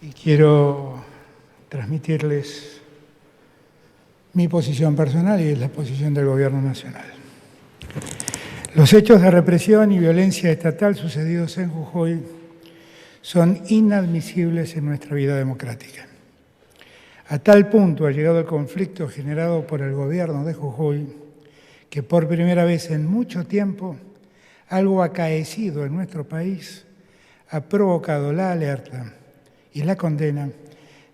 y quiero transmitirles mi posición personal y la posición del Gobierno Nacional. Los hechos de represión y violencia estatal sucedidos en Jujuy son inadmisibles en nuestra vida democrática. A tal punto ha llegado el conflicto generado por el Gobierno de Jujuy que por primera vez en mucho tiempo algo acaecido en nuestro país ha provocado la alerta y la condena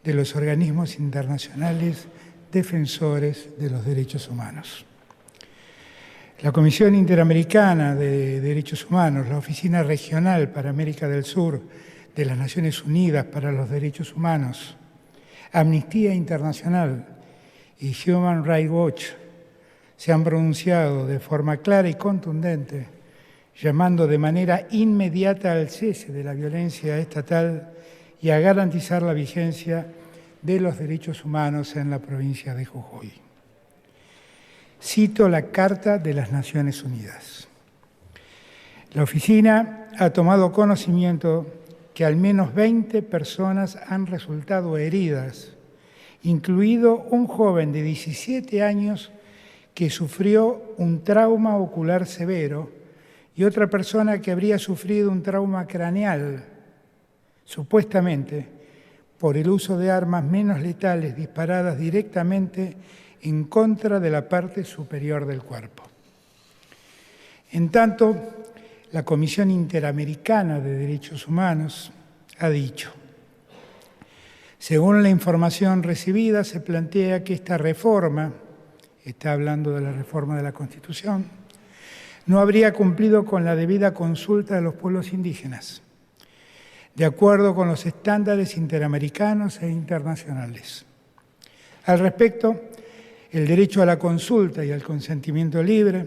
de los organismos internacionales defensores de los derechos humanos. La Comisión Interamericana de Derechos Humanos, la Oficina Regional para América del Sur de las Naciones Unidas para los Derechos Humanos, Amnistía Internacional y Human Rights Watch se han pronunciado de forma clara y contundente, llamando de manera inmediata al cese de la violencia estatal y a garantizar la vigencia de los derechos humanos en la provincia de Jujuy. Cito la Carta de las Naciones Unidas. La oficina ha tomado conocimiento que al menos 20 personas han resultado heridas, incluido un joven de 17 años que sufrió un trauma ocular severo y otra persona que habría sufrido un trauma craneal, supuestamente por el uso de armas menos letales disparadas directamente en contra de la parte superior del cuerpo. En tanto, la Comisión Interamericana de Derechos Humanos ha dicho: según la información recibida, se plantea que esta reforma, está hablando de la reforma de la Constitución, no habría cumplido con la debida consulta de los pueblos indígenas, de acuerdo con los estándares interamericanos e internacionales. Al respecto, el derecho a la consulta y al consentimiento libre,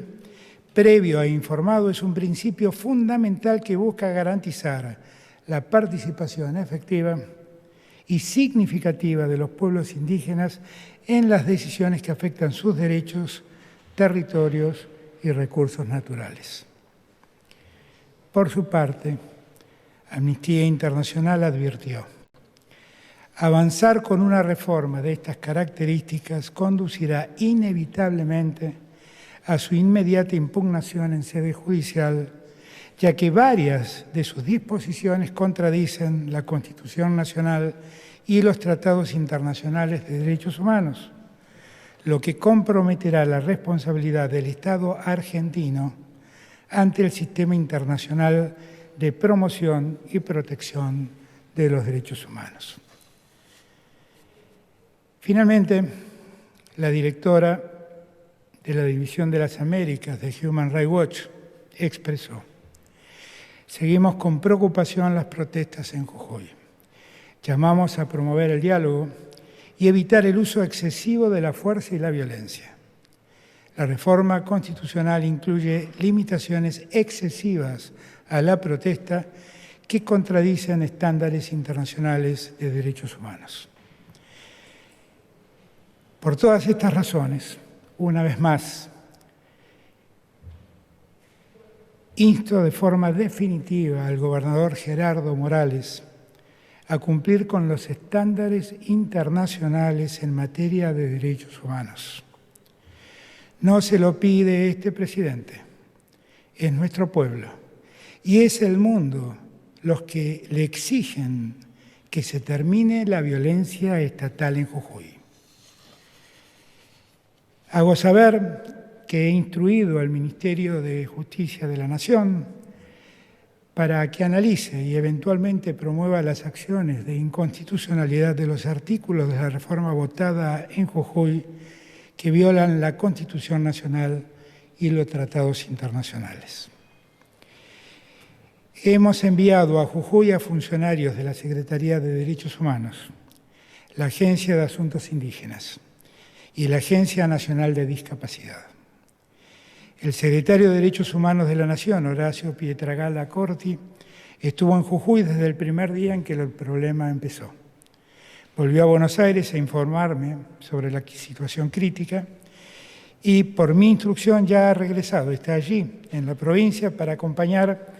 previo e informado, es un principio fundamental que busca garantizar la participación efectiva y significativa de los pueblos indígenas en las decisiones que afectan sus derechos, territorios y recursos naturales. Por su parte, Amnistía Internacional advirtió: avanzar con una reforma de estas características conducirá inevitablemente a su inmediata impugnación en sede judicial, ya que varias de sus disposiciones contradicen la Constitución Nacional y los tratados internacionales de derechos humanos, lo que comprometerá la responsabilidad del Estado argentino ante el sistema internacional de promoción y protección de los derechos humanos. Finalmente, la directora de la División de las Américas de Human Rights Watch expresó: seguimos con preocupación las protestas en Jujuy. Llamamos a promover el diálogo y evitar el uso excesivo de la fuerza y la violencia. La reforma constitucional incluye limitaciones excesivas a la protesta que contradicen estándares internacionales de derechos humanos. Por todas estas razones, una vez más, insto de forma definitiva al gobernador Gerardo Morales a cumplir con los estándares internacionales en materia de derechos humanos. No se lo pide este presidente, es nuestro pueblo y es el mundo los que le exigen que se termine la violencia estatal en Jujuy. Hago saber que he instruido al Ministerio de Justicia de la Nación para que analice y eventualmente promueva las acciones de inconstitucionalidad de los artículos de la reforma votada en Jujuy que violan la Constitución Nacional y los tratados internacionales. Hemos enviado a Jujuy a funcionarios de la Secretaría de Derechos Humanos, la Agencia de Asuntos Indígenas y la Agencia Nacional de Discapacidad. El secretario de Derechos Humanos de la Nación, Horacio Pietragala Corti, estuvo en Jujuy desde el primer día en que el problema empezó. Volvió a Buenos Aires a informarme sobre la situación crítica y por mi instrucción ya ha regresado, está allí en la provincia para acompañar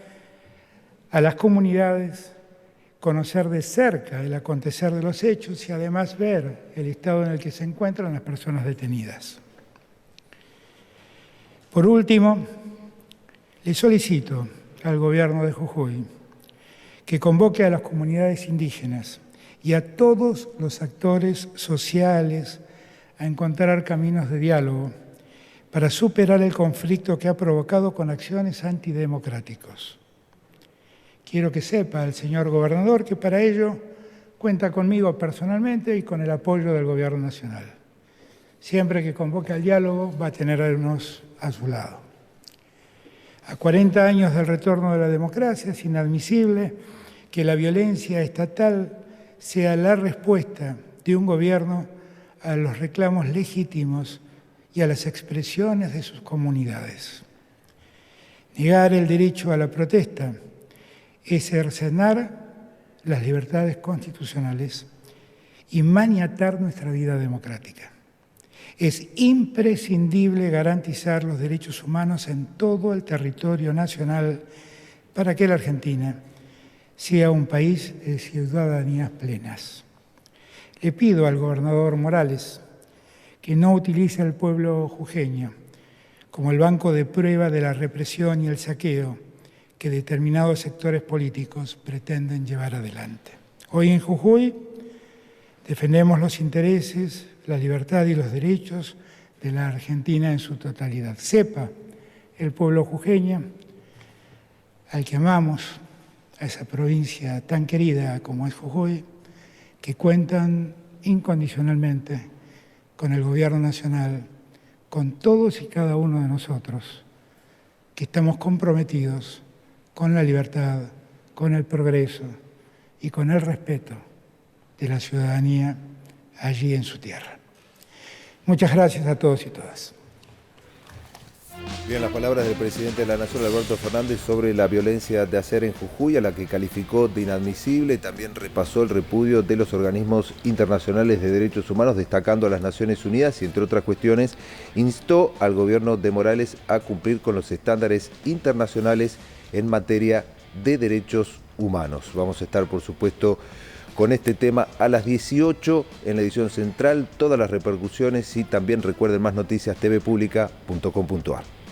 a las comunidades conocer de cerca el acontecer de los hechos y además ver el estado en el que se encuentran las personas detenidas. Por último, le solicito al Gobierno de Jujuy que convoque a las comunidades indígenas y a todos los actores sociales a encontrar caminos de diálogo para superar el conflicto que ha provocado con acciones antidemocráticos. Quiero que sepa el señor gobernador que para ello cuenta conmigo personalmente y con el apoyo del Gobierno Nacional. Siempre que convoque al diálogo va a tener a unos a su lado. A 40 años del retorno de la democracia es inadmisible que la violencia estatal sea la respuesta de un gobierno a los reclamos legítimos y a las expresiones de sus comunidades. Negar el derecho a la protesta es cercenar las libertades constitucionales y maniatar nuestra vida democrática. Es imprescindible garantizar los derechos humanos en todo el territorio nacional para que la Argentina sea un país de ciudadanías plenas. Le pido al gobernador Morales que no utilice al pueblo jujeño como el banco de prueba de la represión y el saqueo que determinados sectores políticos pretenden llevar adelante. Hoy en Jujuy defendemos los intereses, la libertad y los derechos de la Argentina en su totalidad. Sepa el pueblo jujeño, al que amamos, a esa provincia tan querida como es Jujuy, que cuentan incondicionalmente con el Gobierno Nacional, con todos y cada uno de nosotros, que estamos comprometidos con la libertad, con el progreso y con el respeto de la ciudadanía allí en su tierra. Muchas gracias a todos y todas. Bien, las palabras del presidente de la Nación, Alberto Fernández, sobre la violencia de ayer en Jujuy, a la que calificó de inadmisible. También repasó el repudio de los organismos internacionales de derechos humanos, destacando a las Naciones Unidas y, entre otras cuestiones, instó al gobierno de Morales a cumplir con los estándares internacionales en materia de derechos humanos. Vamos a estar, por supuesto, con este tema a las 18 en la edición central, todas las repercusiones, y también recuerden más noticias tvpublica.com.ar.